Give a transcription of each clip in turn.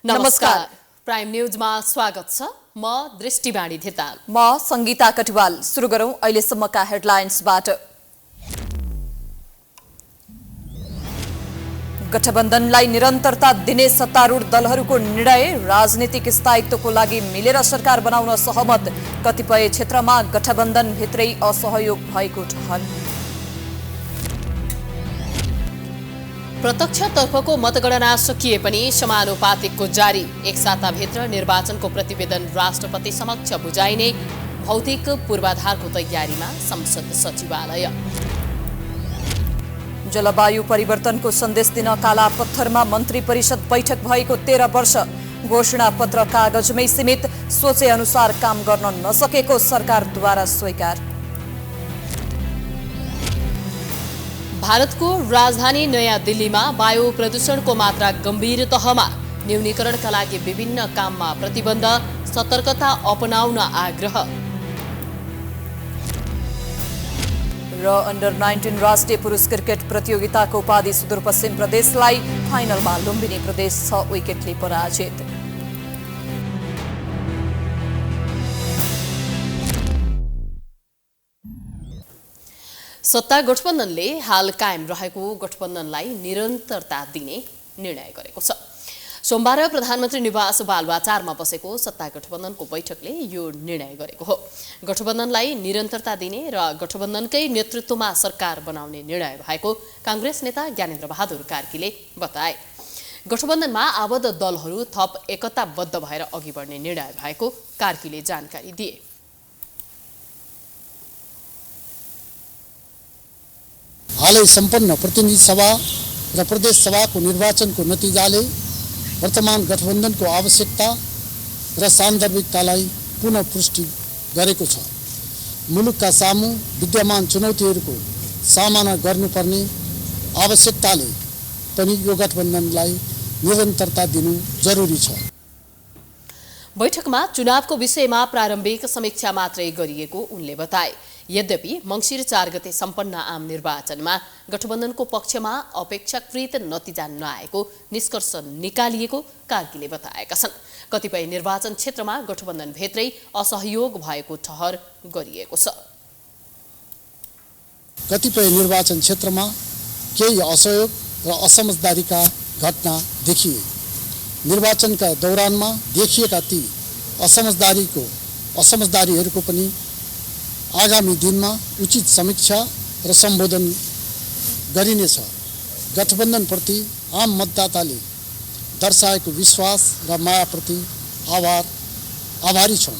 नमस्कार। प्राइम न्यूजमा स्वागत छ। म दृष्टिवाणी धिताल। म संगीता कटवाल। सुरु गरौं अहिलेसम्मका हेडलाइन्सबाट। गठबन्धनलाई निरन्तरता दिने सत्तारूढ दलहरूको निर्णय, राजनीतिक स्थायित्वको लागि मिलेर सरकार बनाउन सहमत। कतिपय क्षेत्रमा गठबन्धनभित्रै असहयोग भएको ठहर। प्रत्यक्षतर्फको मतगणना सकिए पनि समानुपातिकको जारी। एक साताभित्र निर्वाचनको प्रतिवेदन राष्ट्रपति समक्ष बुझाइने। भौतिक पूर्वाधारको तयारीमा संसद सचिवालय। जलवायु परिवर्तनको सन्देश दिन कालापत्थरमा मन्त्री परिषद बैठक भएको 13 वर्ष। घोषणा पत्र कागजमै सीमित, सोचे अनुसार काम गर्न नसकेको सरकारद्वारा स्वीकार। भारतको राजधानी नयाँ दिल्लीमा वायु प्रदूषणको मात्रा गम्भीर तहमा। न्यूनीकरणका लागि विभिन्न काममा प्रतिबन्ध, सतर्कता अपनाउन आग्रह। र अन्डर 19 राष्ट्रिय पुरुष क्रिकेट प्रतियोगिताको उपाधि सुदूरपश्चिम प्रदेशलाई, फाइनलमा लुम्बिनी प्रदेश 6 विकेटले पराजित। सत्ता गठबन्धनले हाल कायम रहेको गठबन्धनलाई निरन्तरता दिने निर्णय गरेको छ। सोमबार प्रधानमन्त्री निवास बालुवाटारमा बसेको सत्ता गठबन्धनको बैठकले यो निर्णय गरेको हो। गठबन्धनलाई निरन्तरता दिने र गठबन्धनकै नेतृत्वमा सरकार बनाउने निर्णय भएको काङ्ग्रेस नेता ज्ञानेन्द्र बहादुर कार्कीले बताए। गठबन्धनमा आबद्ध दलहरू थप एकताबद्ध भएर अघि बढ्ने निर्णय भएको कार्कीले जानकारी दिए। हालै सम्पन्न प्रतिनिधि सभा र प्रदेश सभाको निर्वाचनको नतिजाले वर्तमान गठबन्धनको आवश्यकता र सान्दर्भिकतालाई पुनः पुष्टि गरेको छ। मुलुकका सामु विद्यमान चुनौतीहरूको सामना गर्नुपर्ने आवश्यकताले पनि यो गठबन्धनलाई निरन्तरता दिनु जरुरी छ। बैठकमा चुनावको विषयमा प्रारम्भिक समीक्षा मात्रै गरिएको उनले बताए। यद्यपि मङ्सिर 4 गते सम्पन्न आम निर्वाचनमा गठबन्धनको पक्षमा अपेक्षाकृत नतिजा नआएको निष्कर्ष निकालिएको कार्कीले बताएका छन्। कतिपय निर्वाचन क्षेत्रमा गठबन्धनभित्रै असहयोग भएको ठहर गरिएको छ। कतिपय निर्वाचन क्षेत्रमा केही असहयोग र असमझदारीका घटना देखिए। निर्वाचनका दौरानमा देखिएका ती असमझदारीहरूको पनि आगामी दिनमा उचित समीक्षा र सम्बोधन गरिनेछ। गठबन्धनप्रति आम मतदाताले दर्शाएको विश्वास र मायाप्रति आभारी छौँ।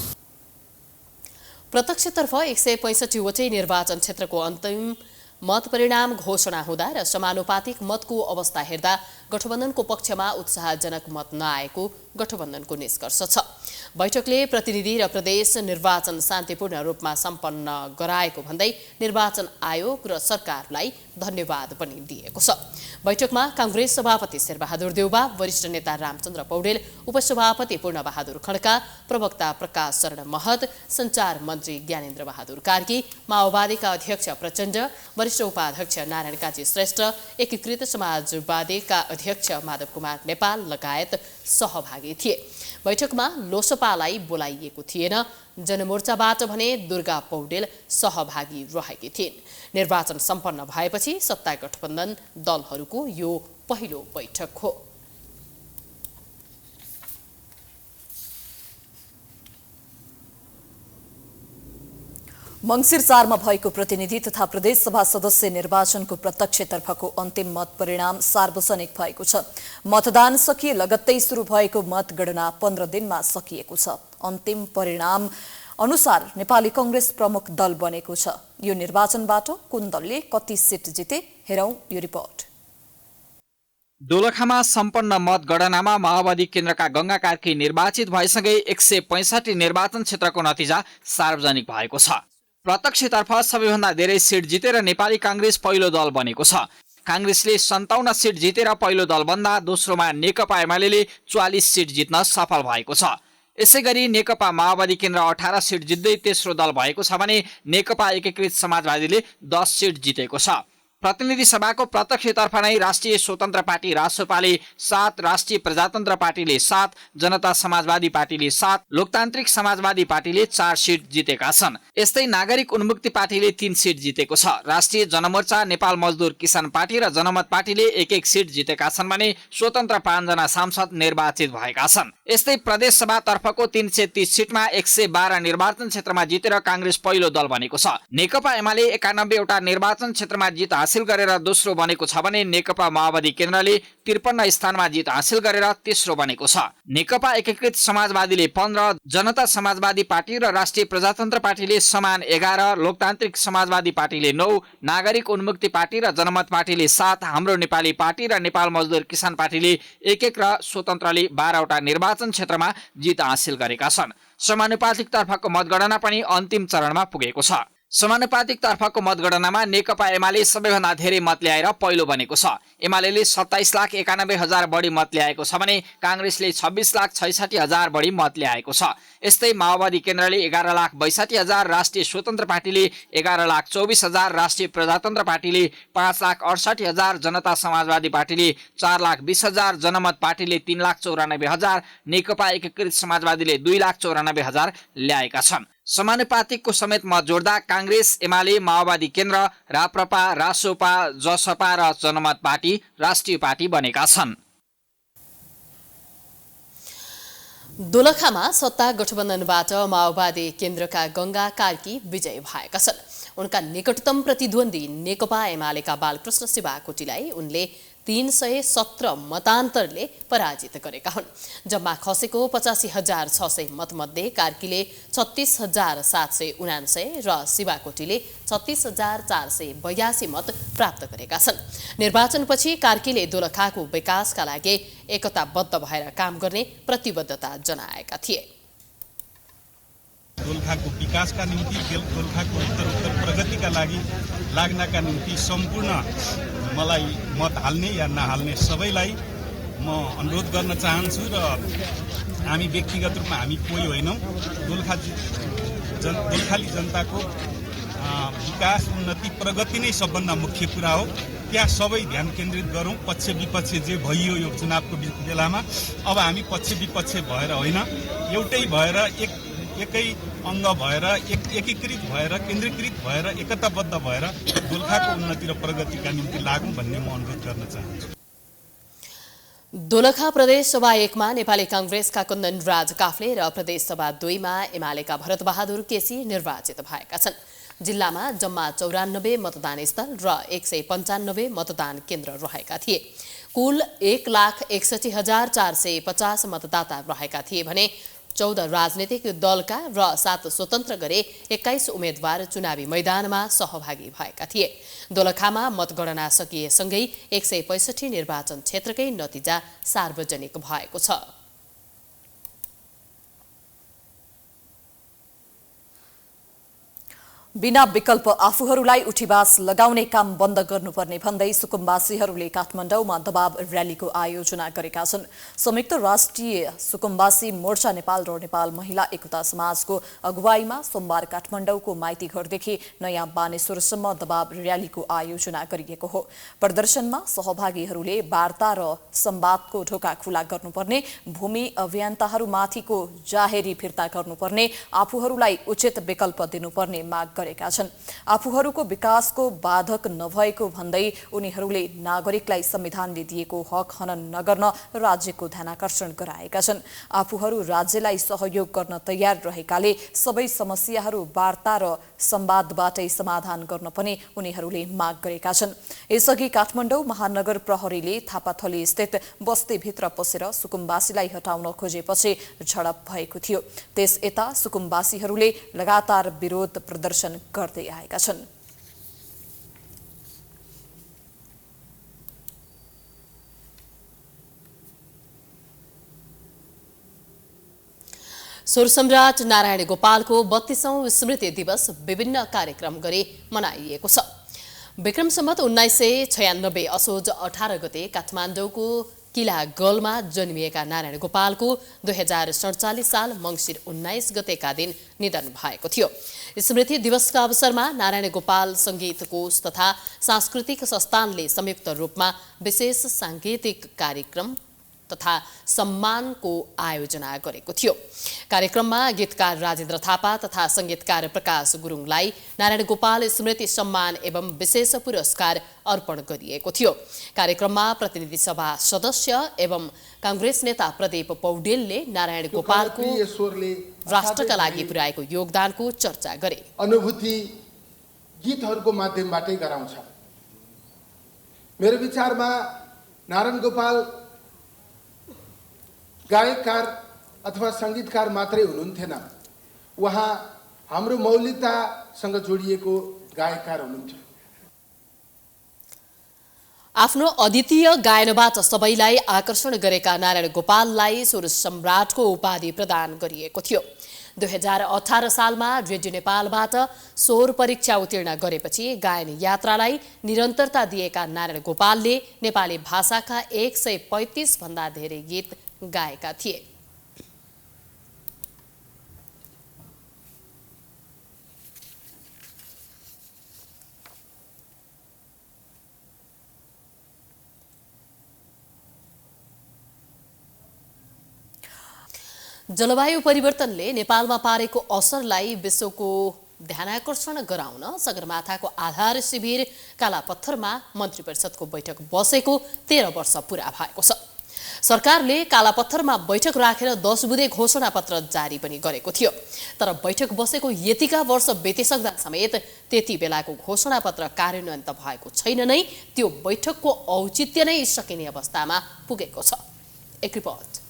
प्रत्यक्षतर्फ 165 वटै निर्वाचन क्षेत्रको अन्तिम मत परिणाम घोषणा हुँदा र समानुपातिक मतको अवस्था हेर्दा गठबन्धनको पक्षमा उत्साहजनक मत नआएको गठबन्धनको निष्कर्ष छ। बैठकले प्रतिनिधि र प्रदेश निर्वाचन शान्तिपूर्ण रूपमा सम्पन्न गराएको भन्दै निर्वाचन आयोग र सरकारलाई धन्यवाद पनि दिएको छ। बैठकमा काङ्ग्रेस सभापति शेरबहादुर देउवा, वरिष्ठ नेता रामचन्द्र पौडेल, उपसभापति पूर्णबहादुर खड्का, प्रवक्ता प्रकाश शरण महत, सञ्चार मन्त्री ज्ञानेन्द्र बहादुर कार्की, माओवादीका अध्यक्ष प्रचण्ड, वरिष्ठ उपाध्यक्ष नारायण काजी श्रेष्ठ, एकीकृत समाजवादीका अध्यक्ष माधव कुमार नेपाल लगायत सहभागी थिए। बैठकमा लोसपालाई बोलाइएको थिएन। जनमोर्चाबाट भने दुर्गा पौडेल सहभागी रहेकी थिइन्। निर्वाचन सम्पन्न भएपछि सत्ता गठबन्धन दलहरूको यो पहिलो बैठक हो। मङ्सिर 4 मा भएको प्रतिनिधि तथा प्रदेश सभा सदस्य निर्वाचनको प्रत्यक्षतर्फको अन्तिम मत परिणाम सार्वजनिक भएको छ। मतदान सकिए लगत्तै सुरु भएको मतगणना 15 दिनमा सकिएको छ। अन्तिम परिणाम अनुसार नेपाली कांग्रेस प्रमुख दल बनेको छ। यो निर्वाचनबाट कुन दलले कति सिट जिते, हेरौं यो रिपोर्ट। दोलखामा सम्पन्न मतगणनामा माओवादी केन्द्रका गंगा कार्की निर्वाचित भएसँगै 165 निर्वाचन क्षेत्रको नतिजा सार्वजनिक भएको छ। प्रत्यक्षतर्फ सबैभन्दा धेरै सिट जितेर नेपाली कांग्रेस पहिलो दल बनेको छ। कांग्रेसले 57 सिट जितेर पहिलो दल बन्दा दोस्रोमा नेकपा एमाले 44 सिट जित्न सफल भएको छ। यसैगरी नेकपा माओवादी केन्द्र 18 सिट जित्दै तेस्रो दल भएको छ भने नेकपा एकीकृत समाजवादीले 10 सिट जितेको छ। प्रतिनिधि सभाको प्रत्यक्षतर्फ नै राष्ट्रिय स्वतन्त्र पार्टी रासोपाले 7, राष्ट्रिय प्रजातन्त्र पार्टीले 7, जनता समाजवादी पार्टीले 7, लोकतान्त्रिक समाजवादी पार्टीले 4 सिट जितेका छन्। यस्तै नागरिक उन्मुक्ति पार्टीले 3 सिट जितेको छ। राष्ट्रिय जनमोर्चा, नेपाल मजदुर किसान पार्टी र जनमत पार्टीले 1-1 सिट जितेका छन् भने स्वतन्त्र 5 जना सांसद निर्वाचित भएका छन्। यस्तै प्रदेश सभातर्फको 330 सिटमा 112 निर्वाचन क्षेत्रमा जितेर कांग्रेस पहिलो दल बनेको छ। नेकपा एमाले 91 वटा निर्वाचन क्षेत्रमा जित हासिल गरेर दोस्रो बनेको छ भने नेकपा माओवादी केन्द्रले 53 स्थानमा जित हासिल गरेर तेस्रो बनेको छ। नेकपा एकीकृत समाजवादीले 15, जनता समाजवादी पार्टी र राष्ट्रिय प्रजातन्त्र पार्टीले समान 11, लोकतान्त्रिक समाजवादी पार्टीले 9, नागरिक उन्मुक्ति पार्टी र जनमत पार्टीले 7, हाम्रो नेपाली पार्टी र नेपाल मजदुर किसान पार्टीले 1-1 र स्वतन्त्रले 12 वटा निर्वाचन क्षेत्रमा जित हासिल गरेका छन्। समानुपातिक तर्फको मतगणना पनि अन्तिम चरणमा पुगेको छ। समानुपातिक तर्फको मतगणनामा नेकपा एमाले सबैभन्दा धेरै मत ल्याएर पहिलो बनेको छ। एमाले 27,91,000 बढी मत ल्याएको छ भने कांग्रेसले 26,66,000 बढी मत ल्याएको छ। यस्तै माओवादी केन्द्रले 11,62,000, राष्ट्रिय स्वतन्त्र पार्टीले 11,24,000, राष्ट्रिय प्रजातन्त्र पार्टीले 5,68,000, जनता समाजवादी पार्टीले 4,20,000, जनमत पार्टीले 3,94,000, नेकपा एकीकृत समाजवादीले 2,94,000 ल्याएका छन्। समानुपातिकको समेत मत जोड्दा कांग्रेस, एमाले, माओवादी केन्द्र, राप्रपा, रासोपा, जसपा र जनमत पार्टी राष्ट्रिय पार्टी बनेका छन्। दोलखामा सत्ता गठबन्धनबाट माओवादी केन्द्रका गंगा कार्की विजयी भएका छन्। उनका निकटतम प्रतिद्वन्दी नेकपा एमालेका बालकृष्ण शिवाकोटीलाई उनले 317 मतान्तरले पराजित गरेका हुन्। जम्मा खसेको 85,600 मतमध्ये कार्कीले 36,779 र शिवाकोटीले 36,482 मत प्राप्त गरेका छन्। निर्वाचनपछि कार्कीले दोलखाको विकासका लागि एकताबद्ध भएर काम गर्ने प्रतिबद्धता जनाएका थिए। दोलखाको विकासका निम्ति, दोलखाको उत्तरोत्तर प्रगतिका लागि लाग्नका निम्ति सम्पूर्ण मलाई मत हाल्ने या नहाल्ने सबैलाई म अनुरोध गर्न चाहन्छु र हामी व्यक्तिगत रूपमा हामी कोही होइनौँ। दोलखाली जनताको विकास, उन्नति, प्रगति नै सबभन्दा मुख्य कुरा हो। त्यहाँ सबै ध्यान केन्द्रित गरौँ। पक्ष विपक्ष जे भइयो यो चुनावको बेलामा, अब हामी पक्ष विपक्ष भएर होइन, एउटै भएर एकै अङ्ग भएर एकीकृत भएर केन्द्रीकृत भएर एकताबद्ध भएर दोलखाको उन्नति र प्रगतिका निम्ति लागौँ भन्ने म अनुरोध गर्न चाहन्छु। दोलखा प्रदेश सभा 1 मा नेपाली कांग्रेसका कुन्दन राज काफ्ले र प्रदेश सभा 2 मा एमालेका भरत बहादुर केसी निर्वाचित भएका छन्। जिल्लामा जम्मा 94 मतदान स्थल र 195 मतदान केन्द्र रहेका थिए। कुल 1,61,450 मतदाता रहेका थिए भने 14 राजनीतिक दलका र 7 स्वतन्त्र गरे 21 उम्मेद्वार चुनावी मैदानमा सहभागी भएका थिए। दोलखामा मतगणना सकिएसँगै 165 निर्वाचन क्षेत्रकै नतिजा सार्वजनिक भएको छ। बिना विकल्प आफूहरूलाई उठीवास लगाउने काम बन्द गर्नुपर्ने भन्दै सुकुम्बासीहरूले काठमाडौँमा दबाव र्यालीको आयोजना गरेका छन्। संयुक्त राष्ट्रिय सुकुम्बासी मोर्चा नेपाल र नेपाल महिला एकता समाजको अगुवाईमा सोमबार काठमाडौँको माइती घरदेखि नयाँ बानेश्वरसम्म दबाव र्यालीको आयोजना गरिएको हो। प्रदर्शनमा सहभागीहरूले वार्ता र संवादको ढोका खुला गर्नुपर्ने, भूमि अभियन्ताहरूमाथिको जाहेरी फिर्ता गर्नुपर्ने, आफूहरूलाई उचित विकल्प दिनुपर्ने माग गरेका छन्। आफूहरूको विकासको बाधक नभएको भन्दै उनीहरूले नागरिकलाई संविधानले दिएको हक हनन नगर्न राज्यको ध्यानाकर्षण गराएका छन्। आफूहरू राज्यलाई सहयोग गर्न तयार रहेकाले सबै समस्याहरू वार्ता र संवादबाटै समाधान गर्न पनि उनीहरूले माग गरेका छन्। यसअघि काठमाडौँ महानगर प्रहरीले थापाथली स्थित बस्तीभित्र पसेर सुकुम्बासीलाई हटाउन खोजेपछि झडप भएको थियो। त्यस यता सुकुम्बासीहरूले लगातार विरोध प्रदर्शन गर्दै आएका छन्। स्वर सम्राट नारायण गोपालको 32औं स्मृति दिवस विभिन्न कार्यक्रम गरी मनाइएको छ। विक्रम सम्वत 1996 असोज 18 गते काठमाडौँको किला गलमा जन्मिएका नारायण गोपालको 2047 साल मङ्सिर 19 गतेका दिन निधन भएको थियो। स्मृति दिवसका अवसरमा नारायण गोपाल सङ्गीत कोष तथा सांस्कृतिक संस्थानले संयुक्त रूपमा विशेष साङ्गीतिक कार्यक्रम तथा सम्मानको आयोजना गरेको थियो। कार्यक्रममा गीतकार राजेन्द्र थापा तथा संगीतकार प्रकाश गुरुङलाई नारायण गोपाल स्मृति सम्मान एवं विशेष पुरस्कार अर्पण गरिएको थियो। कार्यक्रममा प्रतिनिधि सभा सदस्य एवं कांग्रेस नेता प्रदीप पौडेलले नारायण गोपालको राष्ट्रका लागि पुर्याएको योगदानको चर्चा गरे। अनुभूति गीतहरूको माध्यमबाटै गराउँछ। मेरो विचारमा नारायण गोपाल गायककार अथवा संगीतकार मात्रै हुनुहुन्थेन, उहाँ हाम्रो मौलिकतासँग जोडिएको गायककार हुनुहुन्थ्यो। आफ्नो अद्वितीय गायनबाट सबैलाई आकर्षण गरेका नारायण गोपाललाई स्वर सम्राटको उपाधि प्रदान गरिएको थियो। 2018 सालमा रेडियो नेपालबाट स्वर परीक्षा उत्तीर्ण गरेपछि गायन यात्रालाई निरन्तरता दिएका नारायण गोपालले नेपाली भाषाका 135 भन्दा धेरै गीत गाएका थिए। जलवायु परिवर्तनले नेपालमा पारेको असरलाई विश्वको ध्यानाकर्षण गराउन सगरमाथाको आधार शिविर कालापत्थरमा मन्त्री परिषदको बैठक बसेको 13 वर्ष पूरा भएको छ। सरकारले कालापत्थरमा बैठक राखेर 10 बुँदे घोषणा पत्र जारी पनि गरेको थियो। तर बैठक बसेको यतिका वर्ष बितिसक्दा समेत त्यति बेलाको घोषणा पत्र कार्यान्वयन त भएको छैन नै, त्यो बैठकको औचित्य नै सकिने अवस्थामा पुगेको छ। एक रिपोर्ट।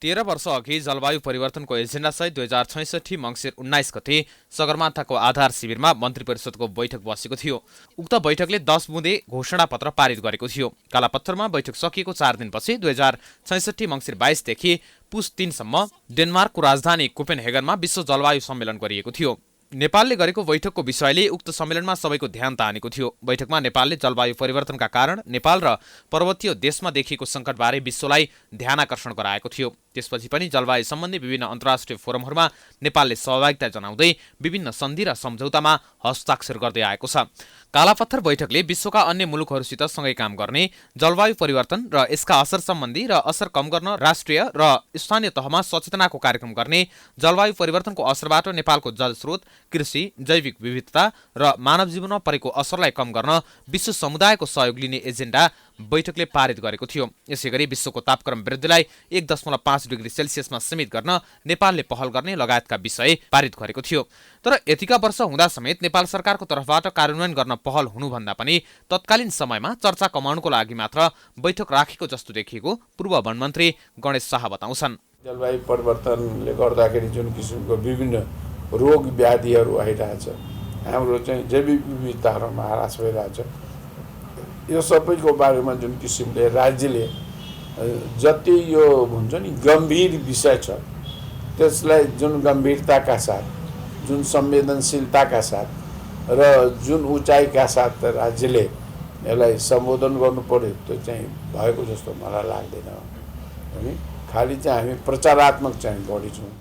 13 वर्ष अघि जलवायु परिवर्तनको एजेन्डासहित 2066 मङ्सिर 19 गते सगरमाथाको आधार शिविरमा मन्त्री परिषदको बैठक बसेको थियो। उक्त बैठकले 10 बुँदे घोषणा पत्र पारित गरेको थियो। कालापत्थरमा बैठक सकिएको 4 दिनपछि 2066 मङ्सिर 22 देखि पुस 3 सम्म डेनमार्कको राजधानी कोपेनहेगनमा विश्व जलवायु सम्मेलन गरिएको थियो। नेपालले गरेको बैठकको विषयले उक्त सम्मेलनमा सबैको ध्यान तानेको थियो। बैठकमा नेपालले जलवायु परिवर्तनका कारण नेपाल र पर्वतीय देशमा देखिएको सङ्कटबारे विश्वलाई ध्यानाकर्षण गराएको थियो। त्यसपछि पनि जलवायु सम्बन्धी विभिन्न अन्तर्राष्ट्रिय फोरमहरूमा नेपालले सहभागिता जनाउँदै विभिन्न सन्धि र सम्झौतामा हस्ताक्षर गर्दै आएको छ। कालापत्थर बैठकले विश्वका अन्य मुलुकहरूसित सँगै काम गर्ने, जलवायु परिवर्तन र यसका असर सम्बन्धी र असर कम गर्न राष्ट्रिय र स्थानीय तहमा सचेतनाको कार्यक्रम गर्ने, जलवायु परिवर्तनको असरबाट नेपालको जलस्रोत, कृषि, जैविक विविधता र मानव जीवनमा परेको असरलाई कम गर्न विश्व समुदायको सहयोग लिने एजेन्डा बैठकले पारित गरेको थियो। यसैगरी विश्वको तापक्रम वृद्धिलाई 1.5 डिग्री सेल्सियसमा सीमित गर्न नेपालले पहल गर्ने लगायतका विषय पारित गरेको थियो। तर यतिका वर्ष हुँदा समेत नेपाल सरकारको तर्फबाट कार्यान्वयन गर्न पहल हुनुभन्दा पनि तत्कालीन समयमा चर्चा कमाउनको लागि मात्र बैठक राखेको जस्तो देखिएको पूर्व वनमन्त्री गणेश शाह बताउँछन्। जलवायु परिवर्तनले गर्दाखेरि जुन किसिमको विभिन्न रोग व्याधिहरू आइरहेछ, हाम्रो चाहिँ जैविक विविधताहरूमा ह्रास भइरहेछ, यो सबैको बारेमा जुन किसिमले राज्यले जति यो हुन्छ नि गम्भीर विषय छ त्यसलाई जुन गम्भीरताका साथ, जुन संवेदनशीलताका साथ र जुन उचाइका साथ राज्यले यसलाई सम्बोधन गर्नु पर्यो त्यो चाहिँ भएको जस्तो मलाई लाग्दैन। हामी खालि चाहिँ हामी प्रचारात्मक चाहिँ बढी छौँ।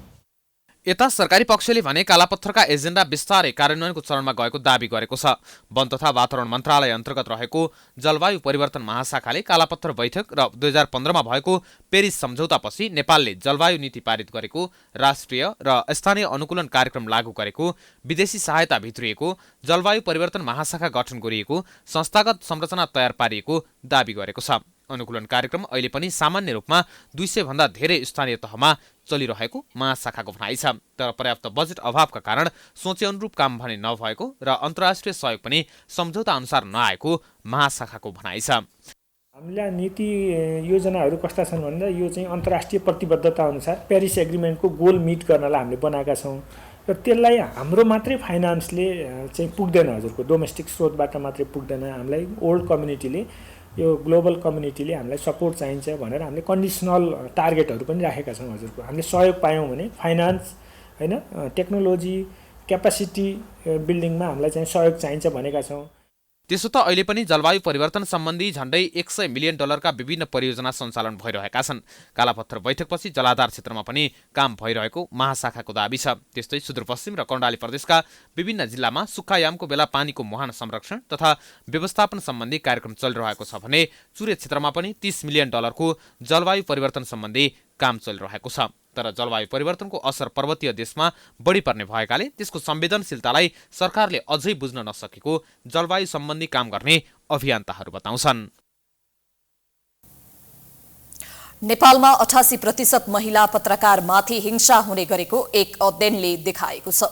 यता सरकारी पक्षले भने कालापत्थरका एजेन्डा बिस्तारै कार्यान्वयनको चरणमा गएको दाबी गरेको छ। वन तथा वातावरण मन्त्रालय अन्तर्गत रहेको जलवायु परिवर्तन महाशाखाले कालापत्थर बैठक र 2015मा भएको पेरिस सम्झौतापछि नेपालले जलवायु नीति पारित गरेको, राष्ट्रिय र स्थानीय अनुकूलन कार्यक्रम लागू गरेको, विदेशी सहायता भित्रिएको, जलवायु परिवर्तन महाशाखा गठन गरिएको, संस्थागत संरचना तयार पारिएको दाबी गरेको छ। अनुकूलन कार्यक्रम अहिले पनि सामान्य रूपमा 200 भन्दा धेरै स्थानीय तहमा चलिरहेको महाशाखाको भनाइ छ। तर पर्याप्त बजेट अभावका कारण सोचे अनुरूप काम भने नभएको र अन्तर्राष्ट्रिय सहयोग पनि सम्झौता अनुसार नआएको महाशाखाको भनाइ छ। हामीलाई नीति योजनाहरू कस्ता छन् भन्दा यो चाहिँ अन्तर्राष्ट्रिय प्रतिबद्धता अनुसार प्यारिस एग्रिमेन्टको गोल मिट गर्नलाई हामीले बनाएका छौँ र त्यसलाई हाम्रो मात्रै फाइनान्सले चाहिँ पुग्दैन, हजुरको डोमेस्टिक स्रोतबाट मात्रै पुग्दैन। हामीलाई ओल्ड कम्युनिटीले, यो ग्लोबल कम्युनिटीले हामीलाई सपोर्ट चाहिन्छ भनेर हामीले कन्डिसनल टार्गेटहरू पनि राखेका छौँ। हजुरको हामीले सहयोग पायौँ भने फाइनान्स हैन, टेक्नोलोजी, क्यापासिटी बिल्डिङमा हामीलाई चाहिँ सहयोग चाहिन्छ भनेका छौँ। त्यसो त अहिले पनि जलवायु परिवर्तन सम्बन्धी झण्डै 100 मिलियन डलरका विभिन्न परियोजना सञ्चालन भइरहेका छन्। कालापत्थर बैठकपछि जलाधार क्षेत्रमा पनि काम भइरहेको महाशाखाको दाबी छ। त्यस्तै सुदूरपश्चिम र कर्णाली प्रदेशका विभिन्न जिल्लामा सुक्खायामको बेला पानीको मुहान संरक्षण तथा व्यवस्थापन सम्बन्धी कार्यक्रम चलिरहेको छ भने चुरे क्षेत्रमा पनि 30 मिलियन डलरको जलवायु परिवर्तन सम्बन्धी काम चलिरहेको छ। तर जलवायु परिवर्तनको असर पर्वतीय देशमा बढी पर्ने भएकाले त्यसको संवेदनशीलतालाई सरकारले अझै बुझ्न नसकेको जलवायु सम्बन्धी काम गर्ने अभियन्ताहरू बताउँछन्। नेपालमा 88% महिला पत्रकारमाथि हिंसा हुने गरेको एक अध्ययनले देखाएको छ।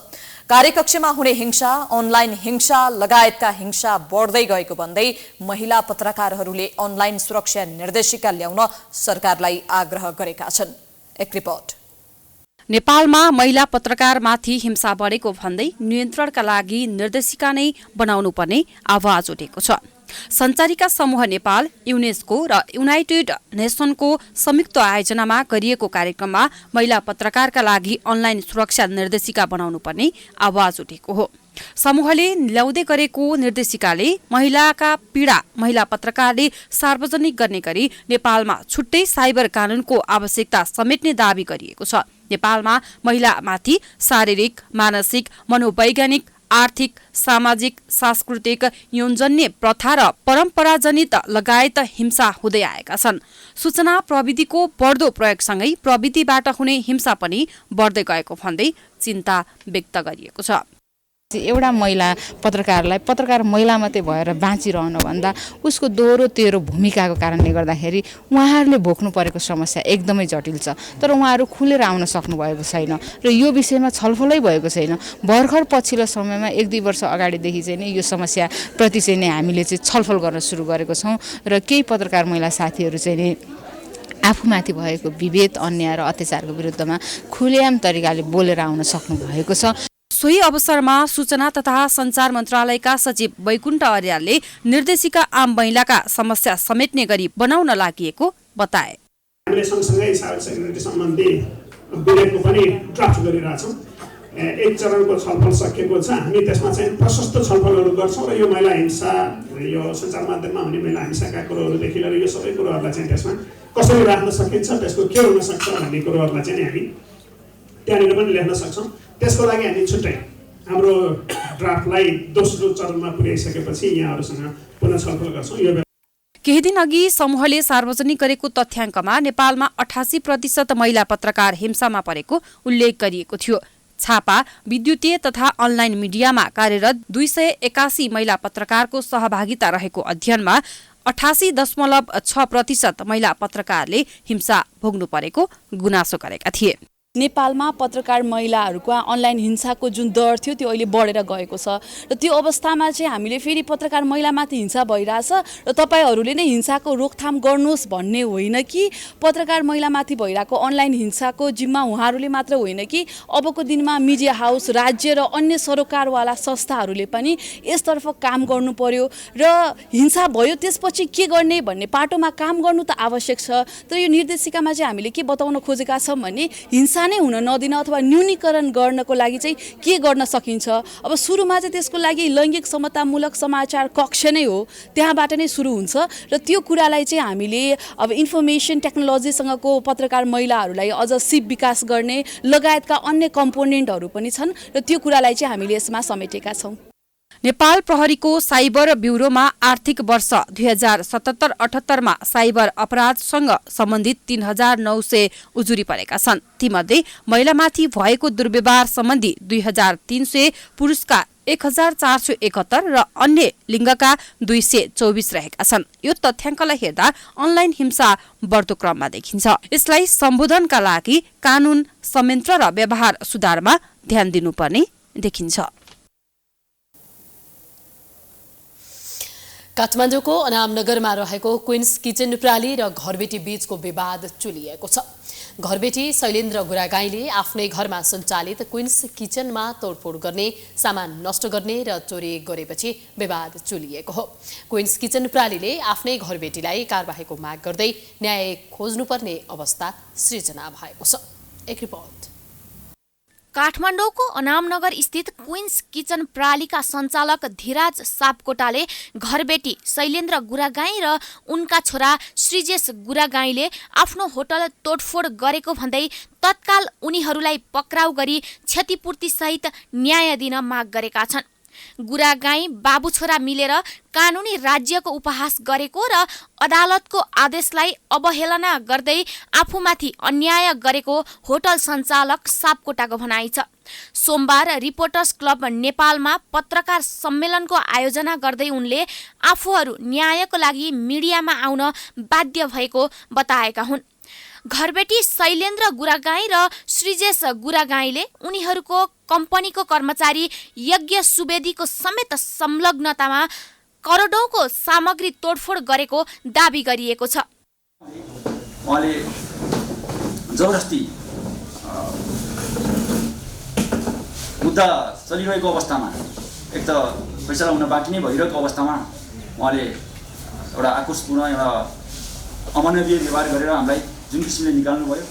कार्यकक्षमा हुने हिंसा, अनलाइन हिंसा लगायतका हिंसा बढ्दै गएको भन्दै महिला पत्रकारहरूले अनलाइन सुरक्षा निर्देशिका ल्याउन सरकारलाई आग्रह गरेका छन्। एक रिपोर्ट। नेपालमा महिला पत्रकारमाथि हिंसा बढेको भन्दै नियन्त्रणका लागि निर्देशिका नै बनाउनु पर्ने आवाज उठेको छ। सञ्चारिका समूह नेपाल, युनेस्को र युनाइटेड नेसनको संयुक्त आयोजनामा गरिएको कार्यक्रममा महिला पत्रकारका लागि अनलाइन सुरक्षा निर्देशिका बनाउनु पर्ने आवाज उठेको हो। समूहले ल्याउँदै गरेको निर्देशिकाले महिलाका पीडा महिला पत्रकारले सार्वजनिक गर्ने गरी नेपालमा छुट्टै साइबर कानूनको आवश्यकता समेट्ने दावी गरिएको छ। नेपालमा महिलामाथि शारीरिक, मानसिक, मनोवैज्ञानिक, आर्थिक, सामाजिक, सांस्कृतिक, यौनजन्य प्रथा र परम्पराजनित लगायत हिंसा हुँदै आएका छन्। सूचना प्रविधिको बढ्दो प्रयोगसँगै प्रविधिबाट हुने हिंसा पनि बढ्दै गएको भन्दै चिन्ता व्यक्त गरिएको छ। एउटा महिला पत्रकारलाई पत्रकार महिला मात्रै भएर बाँचिरहनु भन्दा उसको दोहोरो तेह्रो भूमिकाको कारणले गर्दाखेरि उहाँहरूले भोग्नु परेको समस्या एकदमै जटिल छ। तर उहाँहरू खुलेर आउन सक्नु भएको छैन र यो विषयमा छलफलै भएको छैन। भर्खर पछिल्लो समयमा 1-2 वर्ष अगाडिदेखि चाहिँ नि यो समस्या प्रति चाहिँ नि हामीले चाहिँ छलफल गर्न सुरु गरेको छौँ र केही पत्रकार महिला साथीहरू चाहिँ नि आफूमाथि भएको विभेद, अन्याय र अत्याचारको विरुद्धमा खुलेआम तरिकाले बोलेर आउन सक्नु भएको छ। सोही अवसरमा सूचना तथा सञ्चार मन्त्रालयका सचिव वैकुण्ठ अर्यालले निर्देशिका आम महिलाका समस्या समेट्ने गरी बनाउन लागि बताए। हामीले सँगसँगै साइबर सेक्युरिटी सम्बन्धी विधेयकको पनि ड्राफ्ट गरिरहेछौँ। एक चरणको छलफल सकिएको छ। हामी त्यसमा चाहिँ प्रशस्त छलफलहरू गर्छौँ र यो महिला हिंसा, यो सञ्चार माध्यममा हुने महिला हिंसाका कुरोहरूदेखि लिएर यो सबै कुरोहरूलाई चाहिँ त्यसमा कसरी राख्न सकिन्छ, त्यसको के हुन सक्छ भन्ने कुरोहरूलाई चाहिँ हामी त्यहाँनिर पनि लेख्न सक्छौँ। त्यसको लागि हामी छुट्टै हाम्रो ड्राफ्टलाई दोस्रो चरणमा पुर्याइसकेपछि यहाँहरूसँग पुनः छलफल गर्छौँ। यो केही दिन अघि समूहले सार्वजनिक गरेको तथ्याङ्कमा नेपालमा 88% महिला पत्रकार हिंसामा परेको उल्लेख गरिएको थियो। छापा, विद्युतीय तथा अनलाइन मिडियामा कार्यरत 281 महिला पत्रकारको सहभागिता रहेको अध्ययनमा 88.6% महिला पत्रकारले हिंसा भोग्नु परेको गुनासो गरेका थिए। नेपालमा पत्रकार महिलाहरूको अनलाइन हिंसाको जुन दर थियो त्यो अहिले बढेर गएको छ र त्यो अवस्थामा चाहिँ हामीले फेरि पत्रकार महिलामाथि हिंसा भइरहेछ र तपाईँहरूले नै हिंसाको रोकथाम गर्नुहोस् भन्ने होइन कि पत्रकार महिलामाथि भइरहेको अनलाइन हिंसाको जिम्मा उहाँहरूले मात्र होइन कि अबको दिनमा मिडिया हाउस, राज्य र अन्य सरोकारवाला संस्थाहरूले पनि यसतर्फ काम गर्नु पर्यो र हिंसा भयो त्यसपछि के गर्ने भन्ने पाटोमा काम गर्नु त आवश्यक छ। तर यो निर्देशिकामा चाहिँ हामीले के बताउन खोजेका छौँ भने हिंसा नै हुन नदिन अथवा न्यूनीकरण गर्नको लागि चाहिँ के गर्न सकिन्छ। अब सुरुमा चाहिँ त्यसको लागि लैङ्गिक समतामूलक समाचार कक्ष नै हो, त्यहाँबाट नै सुरु हुन्छ र त्यो कुरालाई चाहिँ हामीले अब इन्फर्मेसन टेक्नोलोजीसँगको पत्रकार महिलाहरूलाई अझ सिप विकास गर्ने लगायतका अन्य कम्पोनेन्टहरू पनि छन् र त्यो कुरालाई चाहिँ हामीले यसमा समेटेका छौँ। नेपाल प्रहरीको साइबर ब्युरोमा आर्थिक वर्ष 2077-78 मा साइबर अपराधसँग सम्बन्धित 3900 उजुरी परेका छन्। तीमध्ये महिलामाथि भएको दुर्व्यवहार सम्बन्धी 2300, पुरुषका 1471 र अन्य लिङ्गका 224 रहेका छन्। यो तथ्याङ्कलाई हेर्दा अनलाइन हिंसा बढ्दो क्रममा देखिन्छ। यसलाई सम्बोधनका लागि कानून, संयन्त्र र व्यवहार सुधारमा ध्यान दिनुपर्ने देखिन्छ। काठमाडौँको अनामनगरमा रहेको क्विन्स किचन प्राली र घरबेटी बीचको विवाद चुलिएको छ। घरबेटी शैलेन्द्र गुरागाईले आफ्नै घरमा सञ्चालित क्विन्स किचनमा तोडफोड गर्ने, सामान नष्ट गर्ने र चोरी गरेपछि विवाद चुलिएको हो। क्विन्स किचन प्रालीले आफ्नै घरबेटीलाई कारबाहीको माग गर्दै न्याय खोज्नुपर्ने अवस्था सृजना भएको छ। एक रिपोर्ट। काठमाडौँको अनामनगर स्थित क्वीन्स किचन प्रणालीका सञ्चालक धीराज सापकोटाले घरबेटी शैलेन्द्र गुरागाई र उनका छोरा श्रीजेश गुरागाईले आफ्नो होटल तोडफोड गरेको भन्दै तत्काल उनीहरूलाई पक्राउ गरी क्षतिपूर्तिसहित न्याय दिन माग गरेका छन्। गुरागाई बाबु छोरा मिलेर कानुनी राज्यको उपहास गरेको र अदालतको आदेशलाई अवहेलना गर्दै आफूमाथि अन्याय गरेको होटल सञ्चालक सापकोटाको भनाइ छ। सोमबार रिपोर्टर्स क्लब नेपालमा पत्रकार सम्मेलनको आयोजना गर्दै उनले आफूहरू न्यायको लागि मिडियामा आउन बाध्य भएको बताएका हुन्। घरबेटी शैलेन्द्र गुरागाई र श्रीजेश गुरागाईले उनीहरूको कम्पनीको कर्मचारी यज्ञ सुवेदीको समेत संलग्नतामा करोडौँको सामग्री तोडफोड गरेको दाबी गरिएको छ। उहाँले जबरजस्ती मुद्दा चलिरहेको अवस्थामा एक त फैसला हुन बाँकी नै भइरहेको अवस्थामा उहाँले एउटा आक्रोशपूर्ण एउटा अमानवीय व्यवहार गरेर हामीलाई जुन किसिमले निकाल्नुभयो।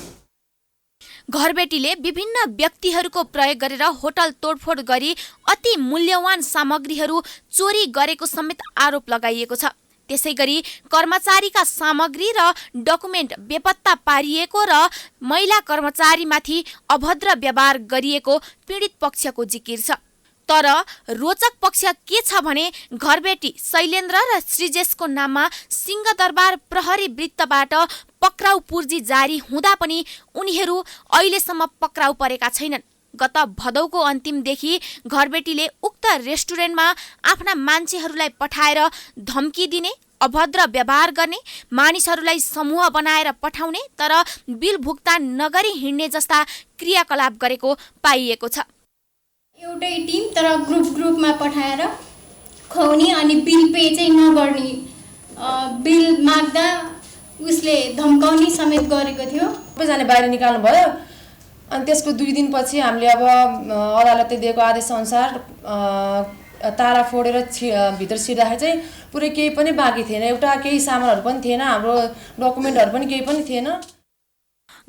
घरबेटीले विभिन्न व्यक्तिहरूको प्रयोग गरेर होटल तोडफोड गरी अति मूल्यवान सामग्रीहरू चोरी गरेको समेत आरोप लगाइएको छ। त्यसैगरी कर्मचारीका सामग्री र डकुमेन्ट बेपत्ता पारिएको र महिला कर्मचारीमाथि अभद्र व्यवहार गरिएको पीडित पक्षको जिकिर छ। तर रोचक पक्ष के छ भने घरबेटी शैलेन्द्र र श्रीजेशको नाममा सिंहदरबार प्रहरी वृत्तबाट पक्राउ पूर्जी जारी हुँदा पनि उनीहरू अहिलेसम्म पक्राउ परेका छैनन्। गत भदौको अन्तिमदेखि घरबेटीले उक्त रेस्टुरेन्टमा आफ्ना मान्छेहरूलाई पठाएर धम्की दिने, अभद्र व्यवहार गर्ने, मानिसहरूलाई समूह बनाएर पठाउने तर बिल भुक्तान नगरी हिँड्ने जस्ता क्रियाकलाप गरेको पाइएको छ। एउटै टिम तर ग्रुपमा पठाएर खुवाउने अनि बिल पे चाहिँ नगर्ने, बिल माग्दा उसले धम्काउने समेत गरेको थियो। सबैजना बाहिर निकाल्नु भयो अनि त्यसको 2 दिनपछि हामीले अब अदालतले दिएको आदेशअनुसार ताला फोडेर भित्र छिर्दाखेरि चाहिँ पुरै केही पनि बाँकी थिएन। एउटा केही सामानहरू पनि थिएन, हाम्रो डकुमेन्टहरू पनि केही पनि थिएन।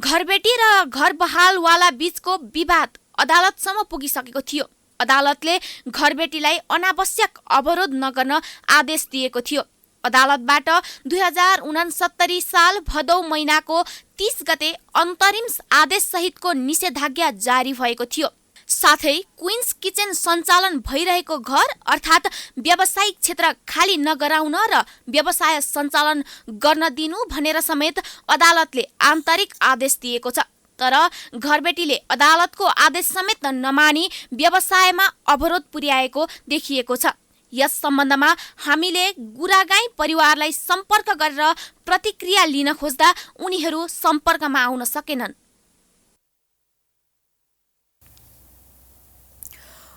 घरबेटी र घरबहालवाला बीचको विवाद अदालतसम्म पुगिसकेको थियो। अदालतले घरबेटीलाई अनावश्यक अवरोध नगर्न आदेश दिएको थियो। अदालतबाट 2069 साल भदौ महिनाको 30 गते अन्तरिम आदेश सहितको निषेधाज्ञा जारी भएको थियो। साथै क्वीन्स किचन सञ्चालन भइरहेको घर अर्थात् व्यावसायिक क्षेत्र खाली नगराउन र व्यवसाय सञ्चालन गर्न दिनु भनेर समेत अदालतले आन्तरिक आदेश दिएको छ। तर घरबेटीले अदालतको आदेश समेत नमानी व्यवसायमा अवरोध पुर्याएको देखिएको छ। यस सम्बन्धमा हामीले गुरागाई परिवारलाई सम्पर्क गरेर प्रतिक्रिया लिन खोज्दा उनीहरू सम्पर्कमा आउन सकेनन्।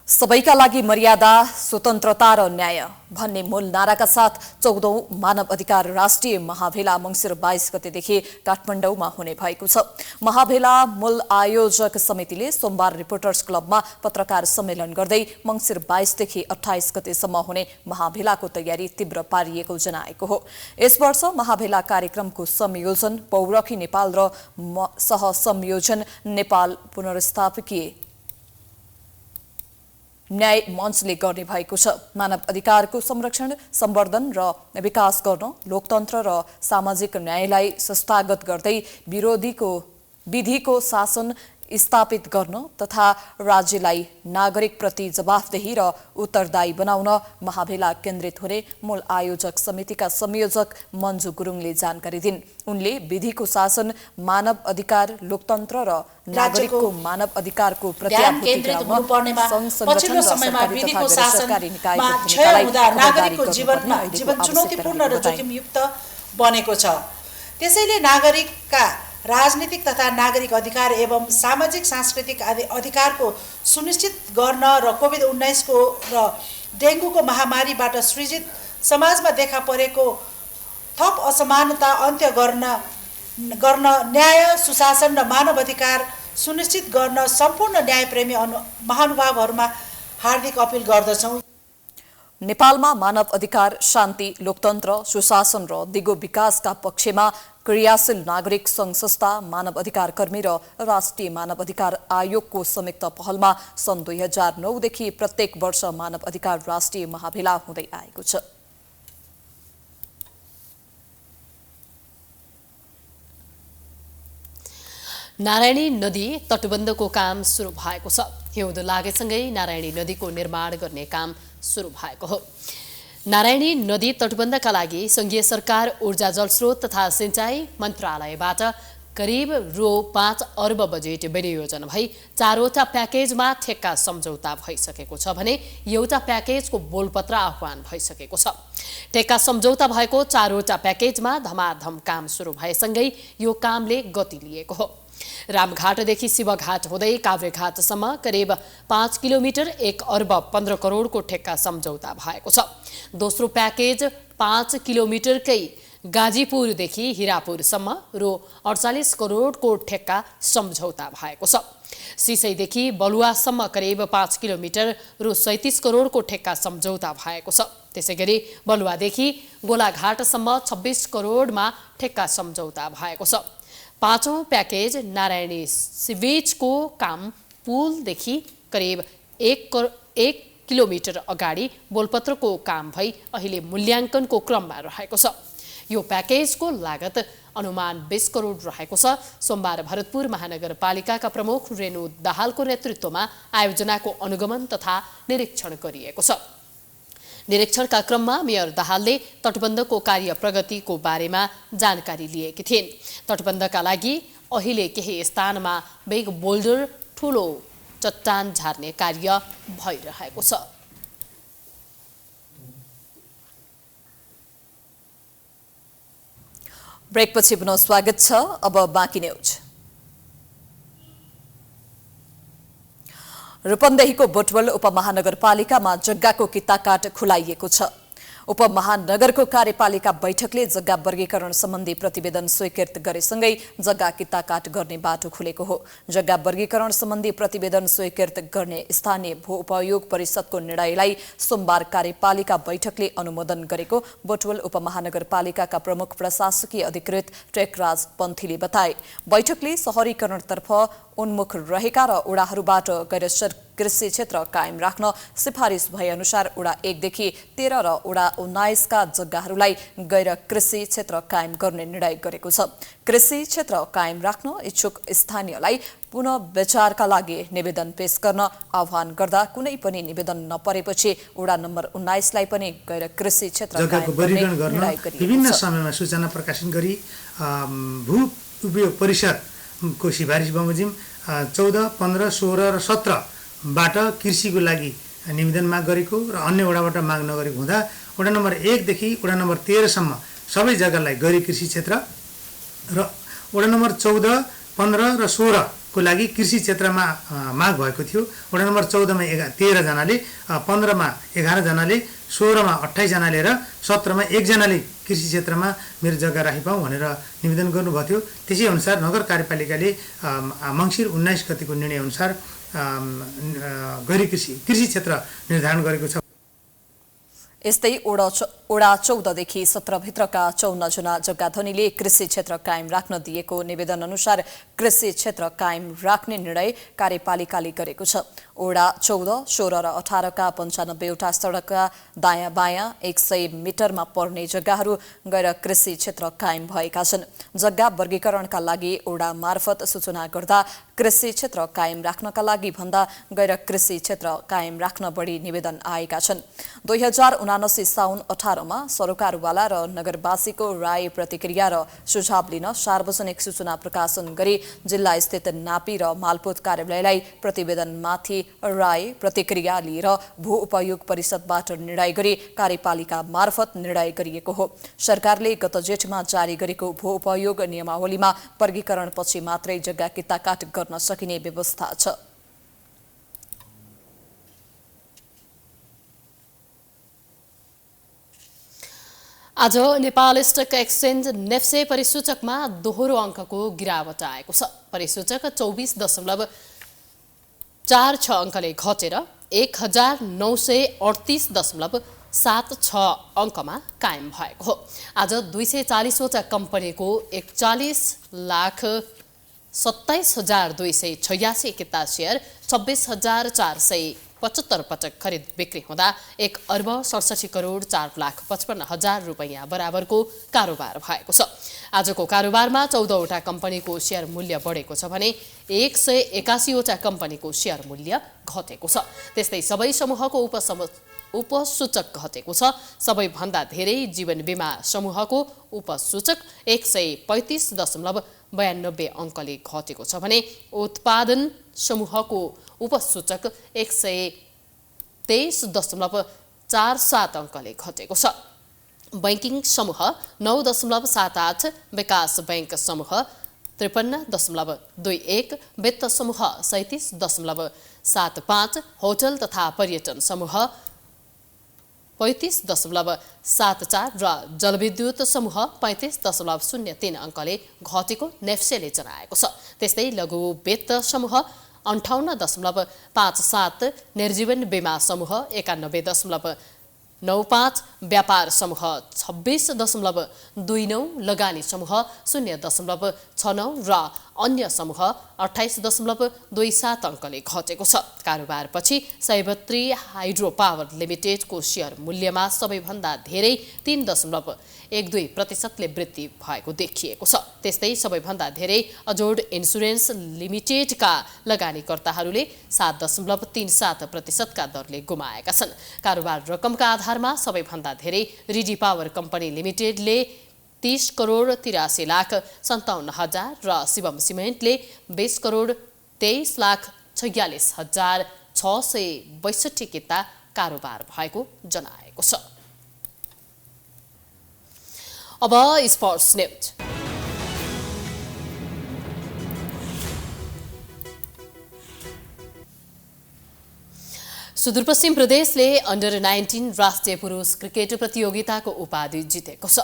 सबैका लागि मर्यादा, स्वतन्त्रता र न्याय भन्ने मूल नाराका साथ 14औं मानव अधिकार राष्ट्रिय महाभेला मङ्सिर 22 गतेदेखि काठमाडौँमा हुने भएको छ। महाभेला मूल आयोजक समितिले सोमबार रिपोर्टर्स क्लबमा पत्रकार सम्मेलन गर्दै मङ्सिर 22 देखि 28 गतेसम्म हुने महाभेलाको तयारी तीव्र पारिएको जनाएको हो। यस वर्ष महाभेला कार्यक्रमको संयोजन पौरखी नेपाल र सह-संयोजन नेपाल पुनर्स्थापकीय न्याय मञ्चले गर्ने भएको छ। मानव अधिकारको संरक्षण, सम्वर्धन र विकास गर्न, लोकतन्त्र र सामाजिक न्यायलाई संस्थागत गर्दै विधिको शासन स्थापित गर्न तथा राज्यलाई नागरिकप्रति जवाफदेही र उत्तरदायी बनाउन महाभेला केन्द्रित हुने मूल आयोजक समितिका संयोजक मन्जु गुरुङले जानकारी दिन्। उनले विधिको शासन, मानव अधिकार, लोकतन्त्र र नागरिकको मानव अधिकारको पछिल्लो समयमा विधिको शासनमा क्षय हुँदा नागरिकको जीवन चुनौतीपूर्ण र जोखिमयुक्त बनेको छ। त्यसैले नागरिकका राजनीतिक तथा नागरिक अधिकार एवं सामाजिक सांस्कृतिक अधिकारको सुनिश्चित गर्न र कोभिड-19 को र डेङ्गुको महामारीबाट सृजित समाजमा देखा परेको थप असमानता अन्त्य गर्न न्याय, सुशासन र मानव अधिकार सुनिश्चित गर्न सम्पूर्ण न्यायप्रेमी महानुभावहरूमा हार्दिक अपिल गर्दछौँ। नेपालमा मानव अधिकार, शान्ति, लोकतन्त्र, सुशासन र दिगो विकासका पक्षमा क्रियाशील नागरिक सङ्घ संस्था, मानव अधिकार कर्मी र राष्ट्रिय मानव अधिकार आयोगको संयुक्त पहलमा सन् 2009 देखि प्रत्येक वर्ष मानव अधिकार राष्ट्रिय महाभेला हुँदै आएको छ। नारायणी नदी तटबन्धको काम सुरु भएको छ। हिउँदो लागेसँगै नारायणी नदीको निर्माण गर्ने काम सुरु भएको हो। नारायणी नदी तटबन्धका लागि संघीय सरकार, ऊर्जा जलस्रोत तथा सिंचाई मन्त्रालयबाट करिब रु 5 अर्ब बजेट विनियोजन भई 4वटा प्याकेजमा ठेक्का सम्झौता भइसकेको छ भने एउटा प्याकेजको बोलपत्र आह्वान भइसकेको छ। ठेक्का सम्झौता भएको 4वटा प्याकेजमा धमाधम काम सुरु भएसँगै यो कामले गति लिएको हो। रामघाटदेखि शिवघाट हुँदै काभ्रेघाटसम्म करिब 5 किलोमिटर 1 अर्ब 15 करोडको ठेक्का सम्झौता भएको छ। दोस्रो प्याकेज 5 किलोमिटरकै गाजीपुरदेखि हिरापुरसम्म रु 48 करोडको ठेक्का सम्झौता भएको छ। सिसैदेखि बलुवासम्म करिब 5 किलोमिटर रु 37 करोडको ठेक्का सम्झौता भएको छ। त्यसैगरी बलुवादेखि गोलाघाटसम्म 26 करोडमा ठेक्का सम्झौता भएको छ। पाँचौं प्याकेज नारायणी सिवेजको काम पुलदेखि करिब 1 किलोमिटर अगाडि बोलपत्रको काम भई अहिले मूल्याङ्कनको क्रममा रहेको छ। यो प्याकेजको लागत अनुमान 20 करोड रहेको छ। सोमबार भरतपुर महानगरपालिकाका प्रमुख रेणु दाहालको नेतृत्वमा आयोजनाको अनुगमन तथा निरीक्षण गरिएको छ। निरीक्षणका क्रममा मेयर दाहालले तटबन्धको कार्य प्रगतिको बारेमा जानकारी लिएकी थिइन्। तटबन्धका लागि अहिले केही स्थानमा बिग बोल्डर, ठूलो चट्टान झार्ने कार्य भइरहेको छ। ब्रेकपछि पुनः स्वागत छ। अब बाँकी न्यूज। रूपन्देहीको बोटवल उपमहानगरपालिकामा जग्गाको किताकाट खुलाइएको छ। उपमहानगरको कार्यपालिका बैठकले जग्गा वर्गीकरण सम्बन्धी प्रतिवेदन स्वीकृत गरेसँगै जग्गा किताकाट गर्ने बाटो खुलेको हो। जग्गा वर्गीकरण सम्बन्धी प्रतिवेदन स्वीकृत गर्ने स्थानीय भू उपयोग परिषदको निर्णयलाई सोमबार कार्यपालिका बैठकले अनुमोदन गरेको बोटवल उपमहानगरपालिकाका प्रमुख प्रशासकीय अधिकृत टेकराज पन्थीले बताए। बैठकले शहरीकरणतर्फ उन्मुख रहेका र ओडाहरूबाट गैर कृषि क्षेत्र कायम राख्न सिफारिस भए अनुसार ओडा 1 देखि 13 र ओडा 19 का जग्गाहरूलाई गैर कृषि क्षेत्र कायम गर्ने निर्णय गरेको छ। कृषि क्षेत्र कायम राख्न इच्छुक स्थानीयलाई पुनः विचारका लागि निवेदन पेश गर्न आह्वान गर्दा कुनै पनि निवेदन नपरेपछि ओडा नम्बर 19 लाई पनि गैर कृषि क्षेत्र जग्गाको वर्गीकरण गर्न विभिन्न समयमा सूचना प्रकाशन गरी भू उपयोग परिषदको सिफारिस बमोजिम 14, 15, 16 र 17 बाट कृषिको लागि निवेदन माग गरेको र अन्य ओडाबाट माग नगरेको हुँदा ओडा नम्बर 1 देखि ओडा नम्बर 13 सम्म सबै जग्गालाई गैर कृषि क्षेत्र र ओडा नम्बर 14, 15 र 16 को लागि कृषि क्षेत्रमा माग भएको थियो। ओडा नम्बर 14 मा 13 जनाले, 15 मा 11 जनाले, 16 मा 28 जनाले र 17 मा 1 जनाले कृषि क्षेत्रमा मेरो जग्गा राखिपाऊँ भनेर निवेदन गर्नुभएको थियो। त्यसै अनुसार नगर कार्यपालिकाले मङ्सिर 19 गतिको निर्णय अनुसार गैर कृषि क्षेत्र निर्धारण गरेको छ। यस्तै ओडा 14 देखि 17 भित्रका 54 जना जग्गाधनीले कृषि क्षेत्र कायम राख्न दिएको निवेदन अनुसार कृषि क्षेत्र कायम राख्ने निर्णय कार्यपालिकाले गरेको छ। ओडा 14, 16 र 18 का 95 वटा सडकका दायाँ बायाँ 100 मिटरमा पर्ने जग्गाहरू गैर कृषि क्षेत्र कायम भएका छन्। जग्गा वर्गीकरणका लागि ओडा मार्फत सूचना गर्दा कृषि क्षेत्र कायम राख्नका लागि भन्दा गैर कृषि क्षेत्र कायम राख्न बढी निवेदन आएका छन्। 2079 साउन 18 मा सरोकारवाला र नगरवासीको राय प्रतिक्रिया र सुझाव लिन सार्वजनिक सूचना प्रकाशन गरी जिल्ला स्थित नापी र मालपोत कार्यालयलाई प्रतिवेदनमाथि राय प्रतिक्रिया लिएर भू उपयोग परिषदबाट निर्णय गरी कार्यपालिका मार्फत निर्णय गरिएको हो। सरकारले गत जेठमा जारी गरेको भू उपयोग नियमावलीमा वर्गीकरणपछि मात्रै जग्गा किताकाट गर्न सकिने व्यवस्था छ। आज नेपाल स्टक एक्सचेन्ज नेफ्से परिसूचकमा दोहोरो अङ्कको गिरावट आएको छ। परिसूचक 24.46 अङ्कले घटेर 1938.87 7.6 अङ्कमा कायम भएको हो। आज 240वटा कम्पनीको 41,27,286 किता सेयर 26,475 पटक खरिद बिक्री हुँदा 1,67,04,55,000 रुपैयाँ बराबरको कारोबार भएको छ। आजको कारोबारमा 14वटा कम्पनीको सेयर मूल्य बढेको छ भने 181वटा कम्पनीको सेयर मूल्य घटेको छ। त्यस्तै सबै समूहको उपसूचक घटेको छ। सबैभन्दा धेरै जीवन बीमा समूहको उपसूचक 135.92 अङ्कले घटेको छ भने उत्पादन समूहको उपसूचक 123.47 अङ्कले घटेको छ। बैंकिङ समूह 9.78, विकास बैंक समूह 53.21, वित्त समूह 37.75, होटल तथा पर्यटन समूह 35.74 र जलविद्युत समूह 35.03 अङ्कले घटेको नेफ्सेले जनाएको छ। त्यस्तै लघु वित्त समूह 58.57, निर्जीवन बीमा समूह 91.95, व्यापार समूह 26.29, लगानी समूह 0.69 र अन्य समूह 28.27 अङ्कले घटेको छ। कारोबारपछि सयबत्री हाइड्रो पावर लिमिटेडको सेयर मूल्यमा सबैभन्दा धेरै 3.12% वृद्धि भएको देखिएको छ। त्यस्तै सबैभन्दा धेरै अजोड इन्सुरेन्स लिमिटेडका लगानीकर्ताहरूले 7.37% का दरले गुमाएका छन्। कारोबार रकमका आधारमा सबैभन्दा धेरै रिडी पावर कम्पनी लिमिटेडले 30,83,57,000 र शिवम सिमेन्टले 20,23,46,662 किता कारोबार भएको जनाएको छ। अब स्पोर्ट्स न्यूज। सुदूरपश्चिम प्रदेशले अन्डर 19 राष्ट्रिय पुरुष क्रिकेट प्रतियोगिताको उपाधि जितेको छ।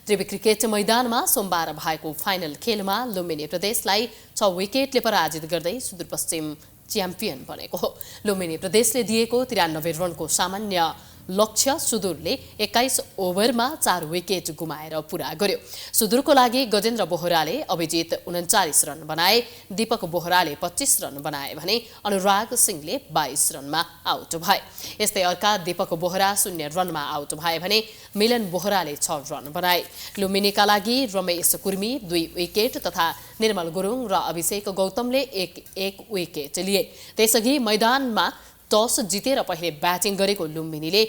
त्रिवी क्रिकेट मैदानमा सोमबार भएको फाइनल खेलमा लुम्बिनी प्रदेशलाई 6 विकेटले पराजित गर्दै सुदूरपश्चिम च्याम्पियन बनेको हो। लुम्बिनी प्रदेशले दिएको 93 रनको सामान्य लक्ष्य सुदूरले 21 ओभरमा 4 विकेट गुमाएर पूरा गर्यो। सुदूरको लागि गजेन्द्र बोहराले अभिजित 39 रन बनाए, दीपक बोहराले 25 रन बनाए भने अनुराग सिंहले 22 रनमा आउट भए। यस्तै अर्का दीपक बोहरा 0 रनमा आउट भए भने मिलन बोहराले 6 रन बनाए। लुम्बिनीका लागि रमेश कुर्मी 2 विकेट तथा निर्मल गुरुङ र अभिषेक गौतमले 1-1 विकेट लिए। त्यसअघि मैदानमा टस जितेर पहिले ब्याटिङ गरेको लुम्बिनीले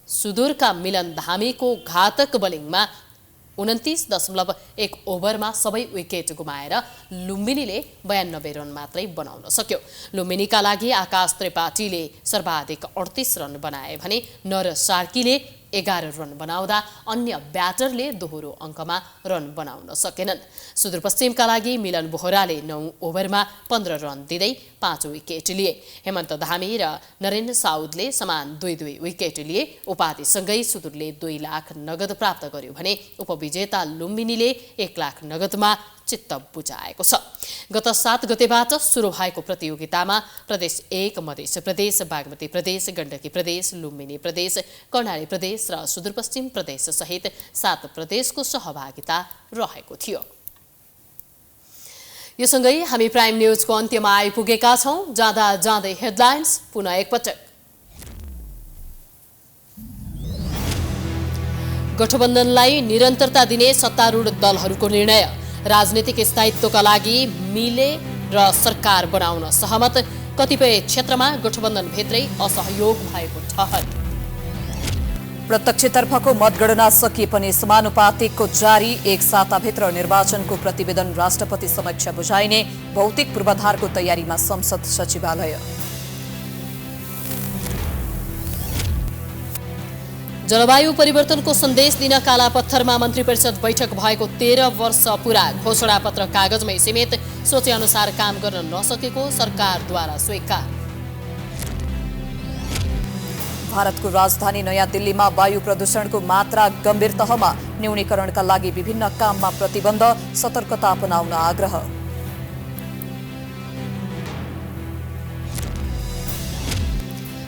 सुदूरका मिलन धामीको घातक बलिङमा 29.1 ओभरमा सबै विकेट गुमाएर लुम्बिनीले 92 रन मात्रै बनाउन सक्यो। लुम्बिनीका लागि आकाश त्रिपाठीले सर्वाधिक 38 रन बनाए भने नर सार्कीले 11 रन बनाउँदा अन्य ब्याटरले दोहोरो अङ्कमा रन बनाउन सकेनन्। सुदूरपश्चिमका लागि मिलन बोहराले 9 ओभरमा 15 रन दिँदै 5 विकेट लिए। हेमन्त धामी र नरेन्द्र साउदले समान 2-2 विकेट लिए। उपाधिसँगै सुदूरले 2 लाख नगद प्राप्त गर्यो भने उपविजेता लुम्बिनीले 1 लाख नगदमा चित्त बुझाएको छ। गत 7 गतेबाट सुरु भएको प्रतियोगितामा प्रदेश 1, मध्य प्रदेश, बागमती प्रदेश, गण्डकी प्रदेश, लुम्बिनी प्रदेश, कर्णाली प्रदेश र सुदूरपश्चिम प्रदेश सहित 7 प्रदेशको सहभागिता रहेको थियो। यो सँगै हामी प्राइम न्यूजको अन्त्यमा आइपुगेका छौं। जाँदा जाँदै हेडलाइन्स पुनः एकपटक। गठबन्धनलाई निरन्तरता दिने सत्तारूढ दलहरूको निर्णय। राजनीतिक स्थायित्वका लागि मिले र सरकार बनाउन सहमत। कतिपय क्षेत्रमा गठबन्धनभित्रै असहयोग भएको ठहर। प्रत्यक्षतर्फको मतगणना सकिए पनि समानुपातिकको जारी। 1 साताभित्र निर्वाचनको प्रतिवेदन राष्ट्रपति समक्ष बुझाइने। भौतिक पूर्वाधारको तयारीमा संसद सचिवालय। जलवायु परिवर्तनको सन्देश दिन कालापत्थरमा मन्त्री परिषद बैठक भएको 13 वर्ष पूरा। घोषणापत्र कागजमै सीमित, सोचे अनुसार काम गर्न नसकेको सरकारद्वारा स्वीकार। भारतको राजधानी नयाँ दिल्लीमा वायु प्रदूषणको मात्रा गम्भीर तहमा। न्यूनीकरणका लागि विभिन्न काममा प्रतिबन्ध, सतर्कता अपनाउन आग्रह।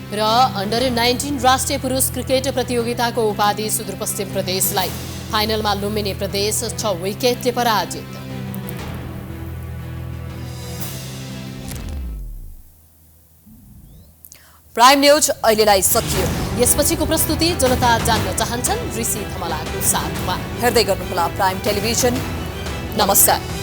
र अन्डर 19 राष्ट्रिय पुरुष क्रिकेट प्रतियोगिताको उपाधि सुदूरपश्चिम प्रदेशलाई। फाइनलमा लुम्बिनी प्रदेश 6 विकेटले पराजित। प्राइम न्यूज अहिलेलाई सकियो। यसपछिको प्रस्तुति जनता जान्न चाहन्छन् ऋषि धमलाको साथमा। हेर्दै गर्नुहोला प्राइम टेलिभिजन। नमस्कार।